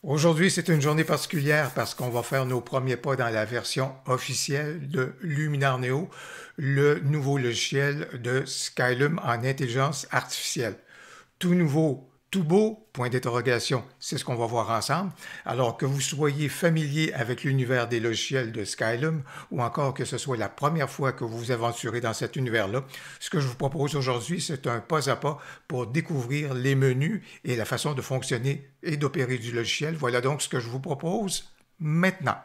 Aujourd'hui, c'est une journée particulière parce qu'on va faire nos premiers pas dans la version officielle de Luminar Neo, le nouveau logiciel de Skylum en intelligence artificielle. Tout nouveau, tout beau, point d'interrogation, c'est ce qu'on va voir ensemble. Alors que vous soyez familier avec l'univers des logiciels de Skylum ou encore que ce soit la première fois que vous vous aventurez dans cet univers-là, ce que je vous propose aujourd'hui, c'est un pas à pas pour découvrir les menus et la façon de fonctionner et d'opérer du logiciel. Voilà donc ce que je vous propose maintenant.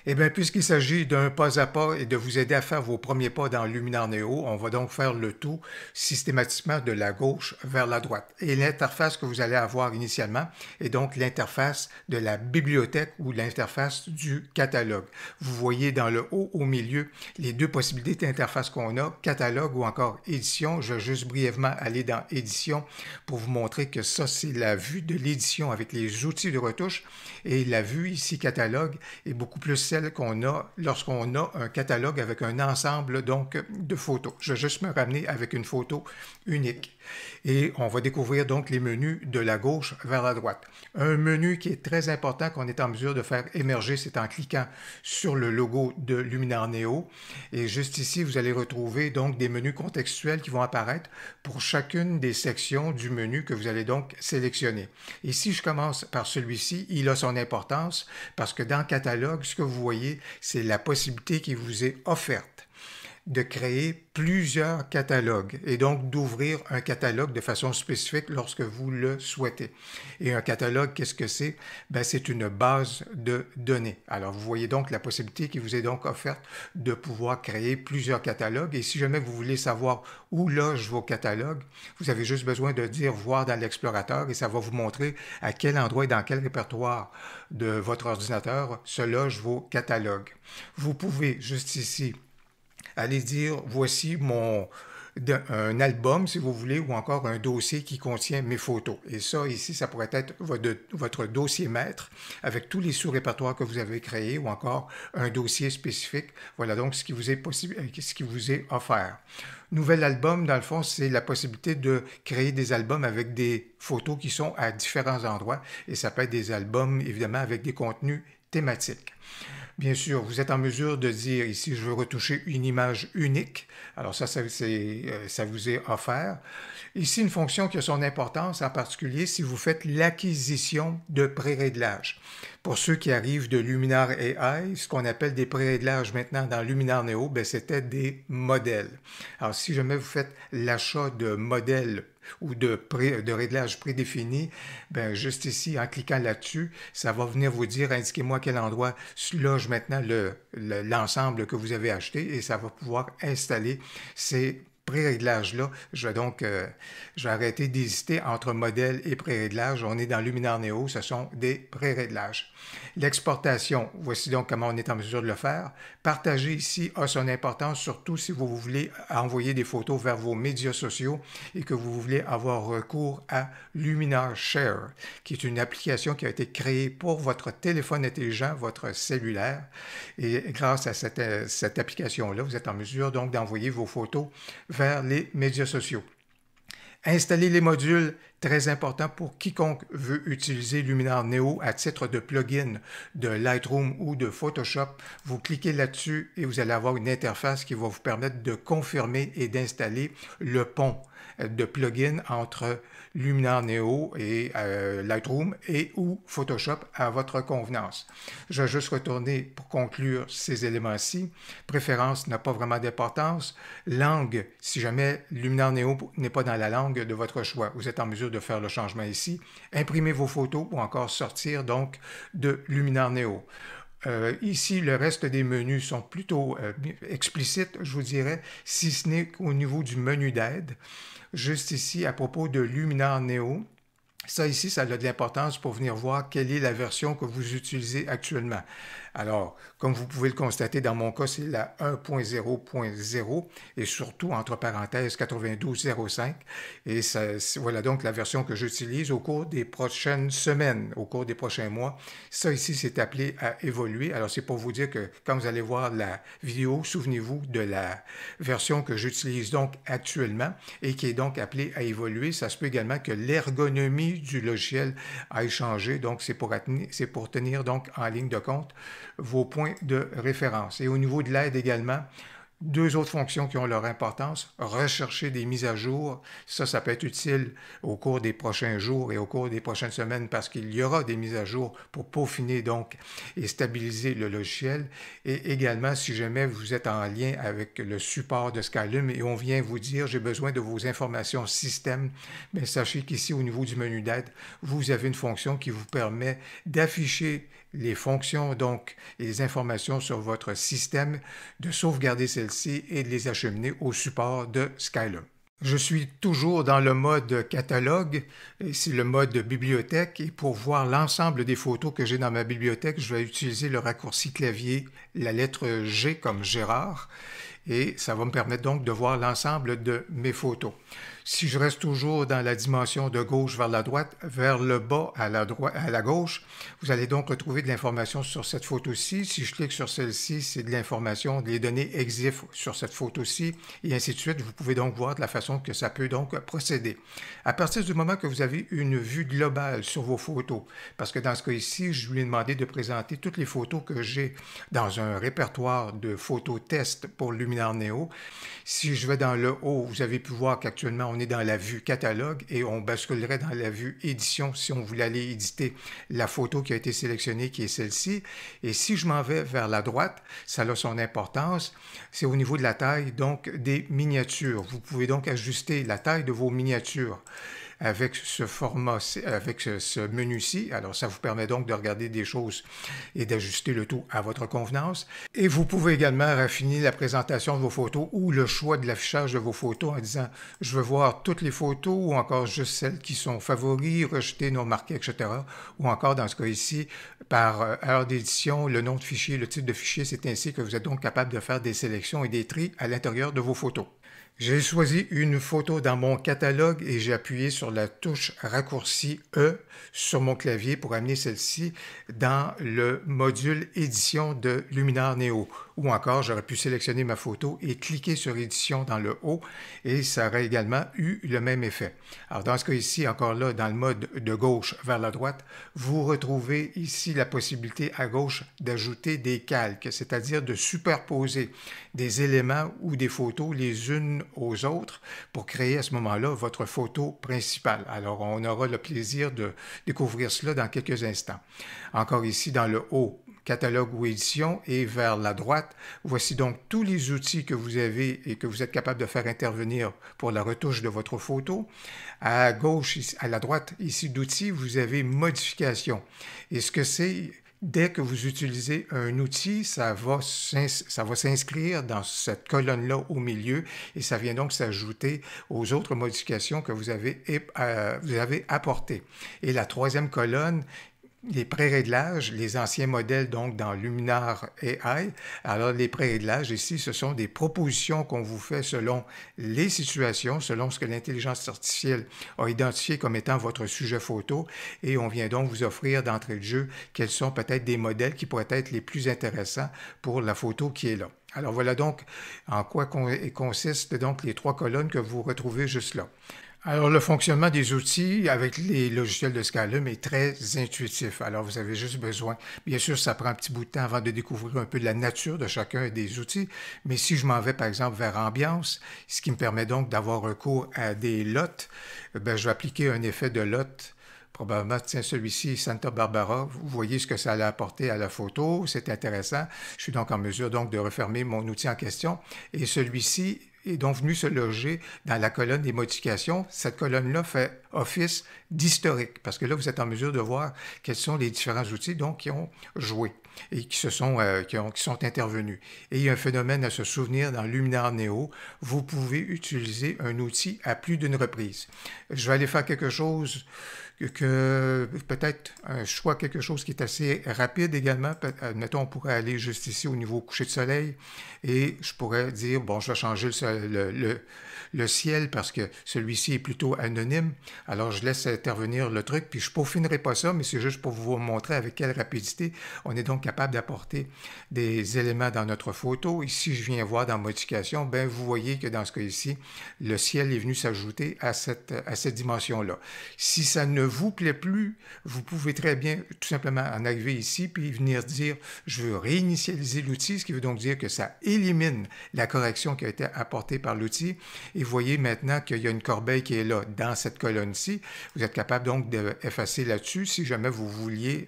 Eh bien, puisqu'il s'agit d'un pas à pas et de vous aider à faire vos premiers pas dans Luminar Neo, on va donc faire le tout systématiquement de la gauche vers la droite. Et l'interface que vous allez avoir initialement est donc l'interface de la bibliothèque ou l'interface du catalogue. Vous voyez dans le haut au milieu les deux possibilités d'interface qu'on a, catalogue ou encore édition. Je vais juste brièvement aller dans édition pour vous montrer que ça, c'est la vue de l'édition avec les outils de retouche. Et la vue ici catalogue est beaucoup plus celle qu'on a lorsqu'on a un catalogue avec un ensemble donc de photos. Je vais juste me ramener avec une photo unique. Et on va découvrir donc les menus de la gauche vers la droite. Un menu qui est très important qu'on est en mesure de faire émerger, c'est en cliquant sur le logo de Luminar Neo. Et juste ici, vous allez retrouver donc des menus contextuels qui vont apparaître pour chacune des sections du menu que vous allez donc sélectionner. Et si je commence par celui-ci, il a son importance parce que dans Catalogue, ce que vous voyez, c'est la possibilité qui vous est offerte de créer plusieurs catalogues et donc d'ouvrir un catalogue de façon spécifique lorsque vous le souhaitez. Et un catalogue, qu'est-ce que c'est? Ben, c'est une base de données. Alors, vous voyez donc la possibilité qui vous est donc offerte de pouvoir créer plusieurs catalogues. Et si jamais vous voulez savoir où logent vos catalogues, vous avez juste besoin de dire voir dans l'explorateur et ça va vous montrer à quel endroit et dans quel répertoire de votre ordinateur se logent vos catalogues. Vous pouvez juste ici allez dire, voici un album, si vous voulez, ou encore un dossier qui contient mes photos. Et ça, ici, ça pourrait être votre dossier maître avec tous les sous-répertoires que vous avez créés ou encore un dossier spécifique. Voilà donc ce qui vous est possible, ce qui vous est offert. Nouvel album, dans le fond, c'est la possibilité de créer des albums avec des photos qui sont à différents endroits. Et ça peut être des albums, évidemment, avec des contenus thématiques. Bien sûr, vous êtes en mesure de dire ici, je veux retoucher une image unique. Alors ça vous est offert. Ici, une fonction qui a son importance, en particulier si vous faites l'acquisition de pré-réglages. Pour ceux qui arrivent de Luminar AI, ce qu'on appelle des pré-réglages maintenant dans Luminar Neo, ben, c'était des modèles. Alors si jamais vous faites l'achat de modèles ou de réglages prédéfinis, ben juste ici, en cliquant là-dessus, ça va venir vous dire, indiquez-moi à quel endroit loge maintenant l'ensemble que vous avez acheté et ça va pouvoir installer ces pré-réglages-là. Je vais arrêter d'hésiter entre modèle et pré-réglage. On est dans Luminar Neo, ce sont des pré-réglages. L'exportation, voici donc comment on est en mesure de le faire. Partager ici a son importance, surtout si vous voulez envoyer des photos vers vos médias sociaux et que vous voulez avoir recours à Luminar Share, qui est une application qui a été créée pour votre téléphone intelligent, votre cellulaire. Et grâce à cette application-là, vous êtes en mesure donc d'envoyer vos photos vers les médias sociaux. Installer les modules, très important pour quiconque veut utiliser Luminar Neo à titre de plugin de Lightroom ou de Photoshop. Vous cliquez là-dessus et vous allez avoir une interface qui va vous permettre de confirmer et d'installer le pont de plugin entre Luminar Neo et Lightroom et ou Photoshop à votre convenance. Je vais juste retourner pour conclure ces éléments-ci. Préférence n'a pas vraiment d'importance. Langue, si jamais Luminar Neo n'est pas dans la langue de votre choix, vous êtes en mesure de faire le changement ici. Imprimer vos photos ou encore sortir donc de Luminar Neo. Ici, le reste des menus sont plutôt explicites, je vous dirais, si ce n'est qu'au niveau du menu d'aide. Juste ici, à propos de Luminar Neo, ça ici, ça a de l'importance pour venir voir quelle est la version que vous utilisez actuellement. Alors, comme vous pouvez le constater, dans mon cas, c'est la 1.0.0 et surtout, entre parenthèses, 92.05. Et voilà donc la version que j'utilise au cours des prochaines semaines, au cours des prochains mois. Ça ici, c'est appelé à évoluer. Alors, c'est pour vous dire que quand vous allez voir la vidéo, souvenez-vous de la version que j'utilise donc actuellement et qui est donc appelée à évoluer. Ça se peut également que l'ergonomie du logiciel aille changer. Donc, c'est pour tenir donc en ligne de compte vos points de référence. Et au niveau de l'aide également, deux autres fonctions qui ont leur importance, rechercher des mises à jour, ça peut être utile au cours des prochains jours et au cours des prochaines semaines parce qu'il y aura des mises à jour pour peaufiner donc et stabiliser le logiciel. Et également, si jamais vous êtes en lien avec le support de Skylum et on vient vous dire j'ai besoin de vos informations système, bien, sachez qu'ici au niveau du menu d'aide, vous avez une fonction qui vous permet d'afficher les fonctions donc et les informations sur votre système, de sauvegarder celles-ci et de les acheminer au support de Skylum. Je suis toujours dans le mode catalogue, c'est le mode bibliothèque et pour voir l'ensemble des photos que j'ai dans ma bibliothèque, je vais utiliser le raccourci clavier, la lettre G comme Gérard et ça va me permettre donc de voir l'ensemble de mes photos. Si je reste toujours dans la dimension de gauche vers la droite, vers le bas à la gauche, vous allez donc retrouver de l'information sur cette photo-ci. Si je clique sur celle-ci, c'est de l'information, des données EXIF sur cette photo-ci, et ainsi de suite. Vous pouvez donc voir de la façon que ça peut donc procéder. À partir du moment que vous avez une vue globale sur vos photos, parce que dans ce cas ici, je lui ai demandé de présenter toutes les photos que j'ai dans un répertoire de photos test pour Luminar Neo. Si je vais dans le haut, vous avez pu voir qu'actuellement, on est dans la vue catalogue et on basculerait dans la vue édition si on voulait aller éditer la photo qui a été sélectionnée, qui est celle-ci. Et si je m'en vais vers la droite, ça a son importance, c'est au niveau de la taille donc des miniatures. Vous pouvez donc ajuster la taille de vos miniatures avec ce format, avec ce menu-ci. Alors, ça vous permet donc de regarder des choses et d'ajuster le tout à votre convenance. Et vous pouvez également raffiner la présentation de vos photos ou le choix de l'affichage de vos photos en disant « Je veux voir toutes les photos » ou encore juste celles qui sont favoris, rejetées, non marquées, etc. Ou encore, dans ce cas ici, par heure d'édition, le nom de fichier, le type de fichier, c'est ainsi que vous êtes donc capable de faire des sélections et des tris à l'intérieur de vos photos. J'ai choisi une photo dans mon catalogue et j'ai appuyé sur la touche raccourci E sur mon clavier pour amener celle-ci dans le module édition de Luminar Neo. Ou encore, j'aurais pu sélectionner ma photo et cliquer sur édition dans le haut et ça aurait également eu le même effet. Alors dans ce cas ici, encore là, dans le mode de gauche vers la droite, vous retrouvez ici la possibilité à gauche d'ajouter des calques, c'est-à-dire de superposer des éléments ou des photos les unes aux autres pour créer à ce moment-là votre photo principale. Alors, on aura le plaisir de découvrir cela dans quelques instants. Encore ici, dans le haut, catalogue ou édition, et vers la droite, voici donc tous les outils que vous avez et que vous êtes capable de faire intervenir pour la retouche de votre photo. À gauche, à la droite, ici d'outils, vous avez modification. Et ce que c'est, dès que vous utilisez un outil, ça va s'inscrire dans cette colonne-là au milieu et ça vient donc s'ajouter aux autres modifications que vous avez apportées. Et la troisième colonne, les pré-réglages, les anciens modèles donc dans Luminar AI. Alors les pré-réglages ici, ce sont des propositions qu'on vous fait selon les situations, selon ce que l'intelligence artificielle a identifié comme étant votre sujet photo et on vient donc vous offrir d'entrée de jeu quels sont peut-être des modèles qui pourraient être les plus intéressants pour la photo qui est là. Alors voilà donc en quoi consistent donc les trois colonnes que vous retrouvez juste là. Alors, le fonctionnement des outils avec les logiciels de Skylum est très intuitif. Alors, vous avez juste besoin, bien sûr, ça prend un petit bout de temps avant de découvrir un peu la nature de chacun des outils, mais si je m'en vais, par exemple, vers Ambiance, ce qui me permet donc d'avoir recours à des lots, ben, je vais appliquer un effet de lot. Probablement, tiens, celui-ci, Santa Barbara, vous voyez ce que ça allait apporter à la photo, c'est intéressant. Je suis donc en mesure donc de refermer mon outil en question. Et celui-ci est donc venu se loger dans la colonne des modifications. Cette colonne-là fait office d'historique, parce que là, vous êtes en mesure de voir quels sont les différents outils donc, qui ont joué et qui sont intervenus. Et il y a un phénomène à se souvenir dans Luminar Neo, vous pouvez utiliser un outil à plus d'une reprise. Je vais aller faire quelque chose que peut-être un choix, quelque chose qui est assez rapide également. Admettons, on pourrait aller juste ici au niveau coucher de soleil et je pourrais dire, bon, je vais changer le ciel parce que celui-ci est plutôt anonyme. Alors, je laisse intervenir le truc, puis je ne peaufinerai pas ça, mais c'est juste pour vous montrer avec quelle rapidité on est donc capable d'apporter des éléments dans notre photo. Ici, je viens voir dans modification, ben vous voyez que dans ce cas ici, le ciel est venu s'ajouter à cette dimension-là. Si ça ne vous plaît plus, vous pouvez très bien tout simplement en arriver ici puis venir dire je veux réinitialiser l'outil, ce qui veut donc dire que ça élimine la correction qui a été apportée par l'outil. Et vous voyez maintenant qu'il y a une corbeille qui est là dans cette colonne-ci. Vous êtes capable donc d'effacer là-dessus si jamais vous vouliez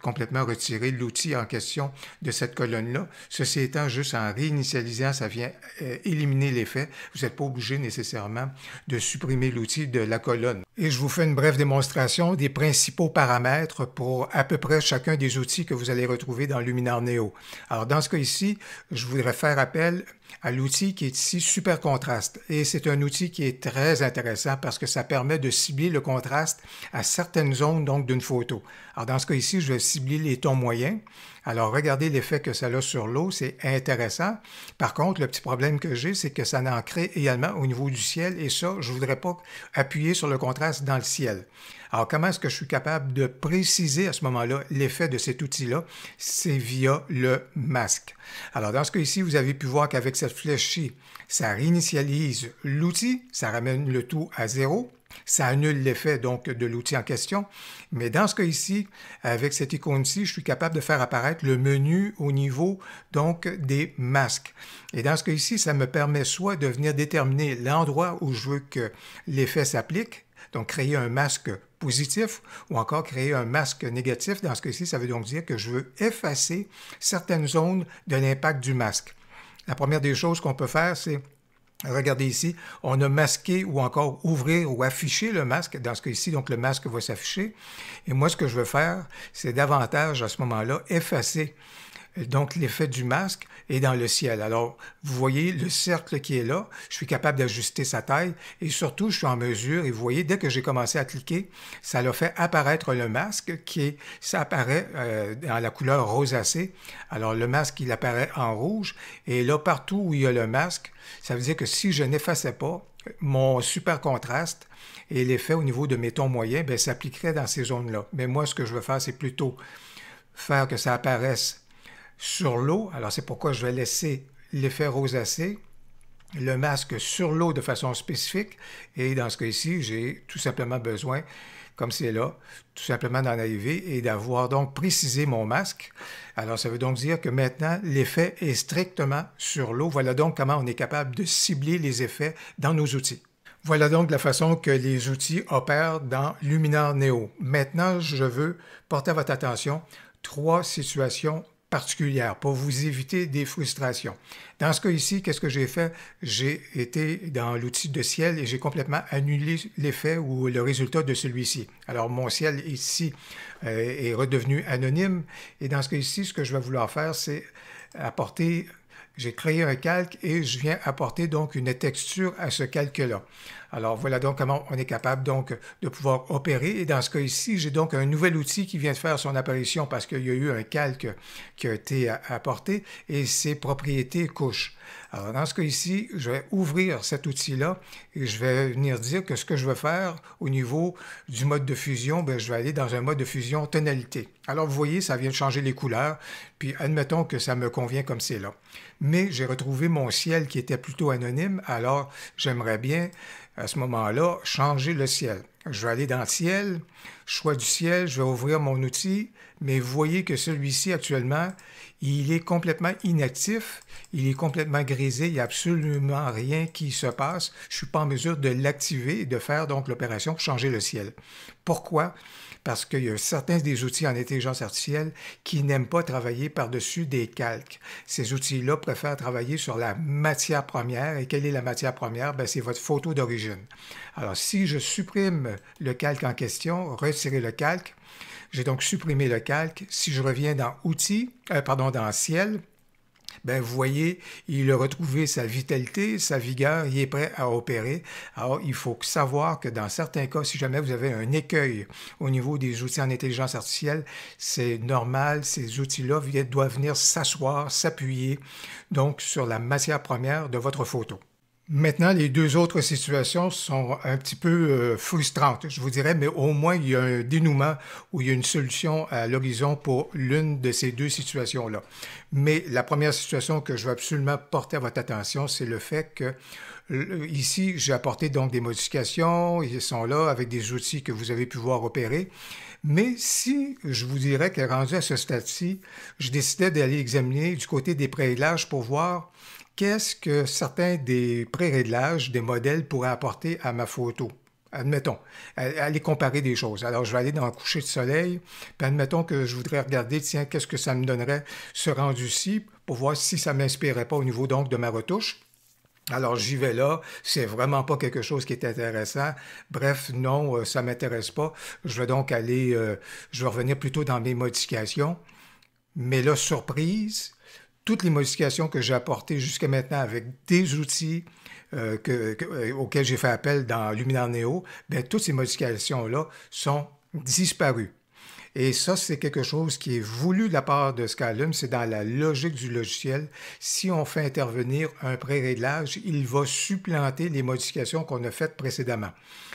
complètement retirer l'outil en question de cette colonne-là. Ceci étant, juste en réinitialisant, ça vient éliminer l'effet. Vous n'êtes pas obligé nécessairement de supprimer l'outil de la colonne. Et je vous fais une brève démonstration des principaux paramètres pour à peu près chacun des outils que vous allez retrouver dans Luminar Neo. Alors dans ce cas ici, je voudrais faire appel à l'outil qui est ici Super Contraste. Et c'est un outil qui est très intéressant parce que ça permet de cibler le contraste à certaines zones donc d'une photo. Alors dans ce cas ici, je vais cibler les tons moyens. Alors regardez l'effet que ça a sur l'eau, c'est intéressant. Par contre, le petit problème que j'ai, c'est que ça en crée également au niveau du ciel et ça, je ne voudrais pas appuyer sur le contraste dans le ciel. Alors, comment est-ce que je suis capable de préciser à ce moment-là l'effet de cet outil-là? C'est via le masque. Alors, dans ce cas ici, vous avez pu voir qu'avec cette flèche-ci, ça réinitialise l'outil, ça ramène le tout à 0. Ça annule l'effet donc de l'outil en question. Mais dans ce cas ici, avec cette icône-ci, je suis capable de faire apparaître le menu au niveau donc des masques. Et dans ce cas ici, ça me permet soit de venir déterminer l'endroit où je veux que l'effet s'applique, donc créer un masque positif ou encore créer un masque négatif. Dans ce cas-ci, ça veut donc dire que je veux effacer certaines zones de l'impact du masque. La première des choses qu'on peut faire, c'est regardez ici, on a masqué ou encore ouvrir ou afficher le masque. Dans ce cas-ci, donc le masque va s'afficher. Et moi, ce que je veux faire, c'est davantage à ce moment-là effacer donc l'effet du masque est dans le ciel. Alors, vous voyez le cercle qui est là, je suis capable d'ajuster sa taille et surtout, je suis en mesure, et vous voyez, dès que j'ai commencé à cliquer, ça l'a fait apparaître le masque ça apparaît dans la couleur rosacée. Alors, le masque, il apparaît en rouge et là, partout où il y a le masque, ça veut dire que si je n'effaçais pas, mon super contraste et l'effet au niveau de mes tons moyens, bien, s'appliquerait dans ces zones-là. Mais moi, ce que je veux faire, c'est plutôt faire que ça apparaisse sur l'eau. Alors, c'est pourquoi je vais laisser l'effet rosacé, le masque sur l'eau de façon spécifique. Et dans ce cas-ci, j'ai tout simplement besoin, comme c'est là, tout simplement d'en arriver et d'avoir donc précisé mon masque. Alors, ça veut donc dire que maintenant, l'effet est strictement sur l'eau. Voilà donc comment on est capable de cibler les effets dans nos outils. Voilà donc la façon que les outils opèrent dans Luminar Neo. Maintenant, je veux porter à votre attention 3 situations particulière pour vous éviter des frustrations. Dans ce cas ici, qu'est-ce que j'ai fait? J'ai été dans l'outil de ciel et j'ai complètement annulé l'effet ou le résultat de celui-ci. Alors, mon ciel ici est redevenu anonyme et dans ce cas ici, ce que je vais vouloir faire, c'est apporter... J'ai créé un calque et je viens apporter donc une texture à ce calque-là. Alors voilà donc comment on est capable donc de pouvoir opérer. Et dans ce cas ici, j'ai donc un nouvel outil qui vient de faire son apparition parce qu'il y a eu un calque qui a été apporté et ses propriétés couches. Alors dans ce cas ici, je vais ouvrir cet outil-là et je vais venir dire que ce que je veux faire au niveau du mode de fusion, bien, je vais aller dans un mode de fusion tonalité. Alors vous voyez, ça vient de changer les couleurs, puis admettons que ça me convient comme c'est là. Mais j'ai retrouvé mon ciel qui était plutôt anonyme, alors j'aimerais bien à ce moment-là changer le ciel. Je vais aller dans ciel, choix du ciel, je vais ouvrir mon outil, mais vous voyez que celui-ci actuellement, il est complètement inactif, il est complètement grisé, il n'y a absolument rien qui se passe. Je ne suis pas en mesure de l'activer et de faire donc l'opération pour changer le ciel. Pourquoi? Parce qu'il y a certains des outils en intelligence artificielle qui n'aiment pas travailler par-dessus des calques. Ces outils-là préfèrent travailler sur la matière première. Et quelle est la matière première? Bien, c'est votre photo d'origine. Alors, si je supprime le calque en question, retirer le calque, j'ai donc supprimé le calque. Si je reviens dans Outils, dans Ciel, Ben, vous voyez, il a retrouvé sa vitalité, sa vigueur, il est prêt à opérer. Alors, il faut savoir que dans certains cas, si jamais vous avez un écueil au niveau des outils en intelligence artificielle, c'est normal, ces outils-là doivent venir s'asseoir, s'appuyer, donc sur la matière première de votre photo. Maintenant, les deux autres situations sont un petit peu frustrantes, je vous dirais, mais au moins il y a un dénouement ou il y a une solution à l'horizon pour l'une de ces deux situations-là. Mais la première situation que je veux absolument porter à votre attention, c'est le fait que ici, j'ai apporté donc des modifications, ils sont là avec des outils que vous avez pu voir opérer. Mais si je vous dirais que rendu à ce stade-ci, je décidais d'aller examiner du côté des préréglages pour voir qu'est-ce que certains des pré-réglages, des modèles pourraient apporter à ma photo. Admettons, aller comparer des choses. Alors, je vais aller dans le coucher de soleil, puis admettons que je voudrais regarder, tiens, qu'est-ce que ça me donnerait ce rendu-ci pour voir si ça ne m'inspirait pas au niveau donc de ma retouche. Alors, j'y vais là, c'est vraiment pas quelque chose qui est intéressant. Bref, non, ça m'intéresse pas. Je vais donc aller, je vais revenir plutôt dans mes modifications. Mais là, surprise, toutes les modifications que j'ai apportées jusqu'à maintenant avec des outils auxquels j'ai fait appel dans Luminar Neo, bien, toutes ces modifications-là sont disparues. Et ça, c'est quelque chose qui est voulu de la part de Skylum, c'est dans la logique du logiciel. Si on fait intervenir un pré-réglage, il va supplanter les modifications qu'on a faites précédemment.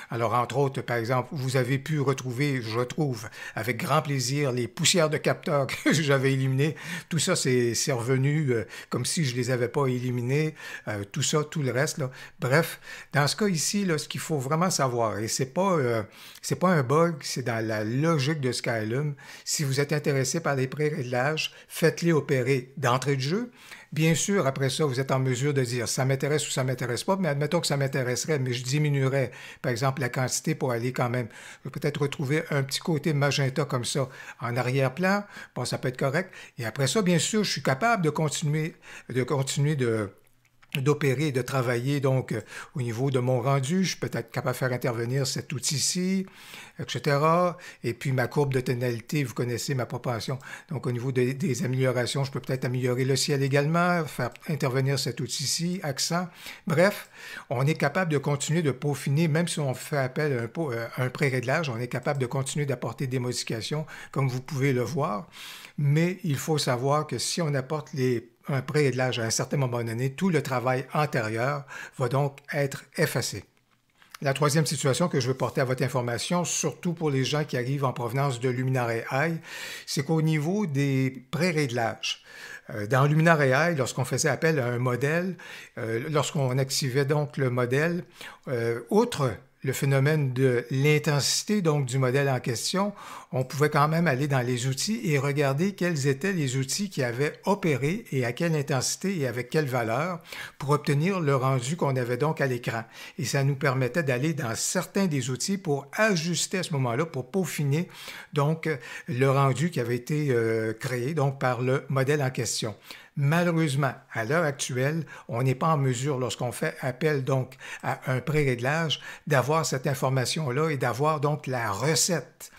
Alors, entre autres, par exemple, vous avez pu retrouver, je trouve, avec grand plaisir, les poussières de capteurs que j'avais éliminées. Tout ça, c'est revenu comme si je ne les avais pas éliminées. Tout ça, tout le reste. Là. Bref, dans ce cas ici, là, ce qu'il faut vraiment savoir, et c'est pas un bug, c'est dans la logique de Skylum. Si vous êtes intéressé par les pré-réglages, faites-les opérer d'entrée de jeu. Bien sûr, après ça, vous êtes en mesure de dire ça m'intéresse ou ça m'intéresse pas, mais admettons que ça m'intéresserait, mais je diminuerais, par exemple, la quantité pour aller quand même, peut-être retrouver un petit côté magenta comme ça en arrière-plan. Bon, ça peut être correct. Et après ça, bien sûr, je suis capable de continuer d'opérer, de travailler donc au niveau de mon rendu. Je suis peut-être capable de faire intervenir cet outil-ci, etc. Et puis ma courbe de tonalité, vous connaissez ma propension. Donc au niveau des améliorations, je peux peut-être améliorer le ciel également, faire intervenir cet outil-ci, accent. Bref, on est capable de continuer de peaufiner, même si on fait appel à un pré-réglage, on est capable de continuer d'apporter des modifications, comme vous pouvez le voir. Mais il faut savoir que si on apporte un pré-réglage à un certain moment donné, tout le travail antérieur va donc être effacé. La troisième situation que je veux porter à votre information, surtout pour les gens qui arrivent en provenance de Luminar AI, c'est qu'au niveau des pré-réglages, dans Luminar AI, lorsqu'on faisait appel à un modèle, lorsqu'on activait donc le modèle, outre le phénomène de l'intensité donc du modèle en question, on pouvait quand même aller dans les outils et regarder quels étaient les outils qui avaient opéré et à quelle intensité et avec quelle valeur pour obtenir le rendu qu'on avait donc à l'écran. Et ça nous permettait d'aller dans certains des outils pour ajuster à ce moment-là, pour peaufiner donc le rendu qui avait été créé donc par le modèle en question. Malheureusement, à l'heure actuelle, on n'est pas en mesure, lorsqu'on fait appel donc à un pré-réglage, d'avoir cette information-là et d'avoir donc la recette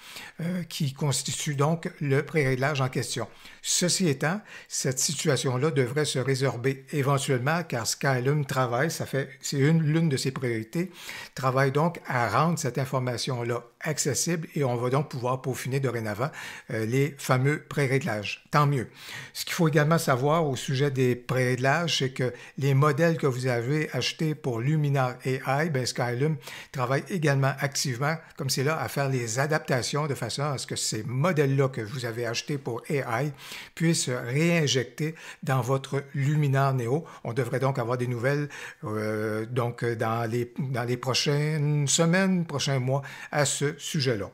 qui constitue donc le pré-réglage en question. Ceci étant, cette situation-là devrait se résorber éventuellement car Skylum travaille, c'est l'une de ses priorités, travaille donc à rendre cette information-là accessible et on va donc pouvoir peaufiner dorénavant les fameux pré-réglages. Tant mieux. Ce qu'il faut également savoir au sujet des pré-réglages, c'est que les modèles que vous avez achetés pour Luminar AI, ben Skylum travaille également activement, comme c'est là, à faire les adaptations de façon à ce que ces modèles-là que vous avez achetés pour AI puissent réinjecter dans votre Luminar Neo. On devrait donc avoir des nouvelles donc dans les prochaines semaines, prochains mois à ce sujet-là.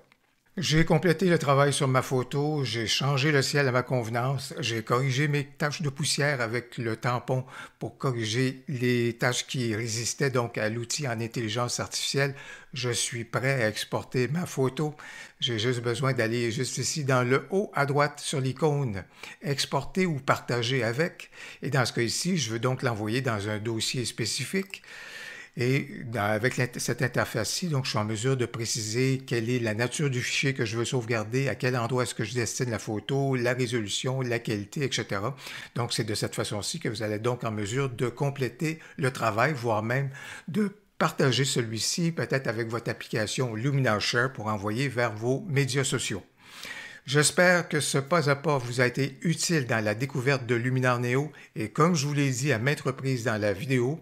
J'ai complété le travail sur ma photo, j'ai changé le ciel à ma convenance, j'ai corrigé mes taches de poussière avec le tampon pour corriger les taches qui résistaient donc à l'outil en intelligence artificielle. Je suis prêt à exporter ma photo. J'ai juste besoin d'aller juste ici dans le haut à droite sur l'icône « Exporter ou partager avec ». Et dans ce cas ici, je veux donc l'envoyer dans un dossier spécifique. Et avec cette interface-ci, donc, je suis en mesure de préciser quelle est la nature du fichier que je veux sauvegarder, à quel endroit est-ce que je destine la photo, la résolution, la qualité, etc. Donc, c'est de cette façon-ci que vous allez donc en mesure de compléter le travail, voire même de partager celui-ci peut-être avec votre application LuminarShare pour envoyer vers vos médias sociaux. J'espère que ce pas à pas vous a été utile dans la découverte de Luminar Neo et comme je vous l'ai dit à maintes reprises dans la vidéo,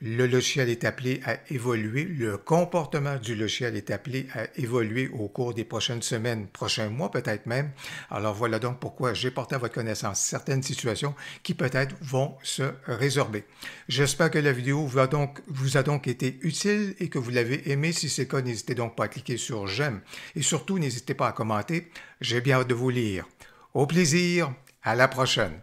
le logiciel est appelé à évoluer, le comportement du logiciel est appelé à évoluer au cours des prochaines semaines, prochains mois peut-être même. Alors voilà donc pourquoi j'ai porté à votre connaissance certaines situations qui peut-être vont se résorber. J'espère que la vidéo vous a donc été utile et que vous l'avez aimé. Si c'est le cas, n'hésitez donc pas à cliquer sur j'aime et surtout n'hésitez pas à commenter. J'ai bien hâte de vous lire. Au plaisir, à la prochaine.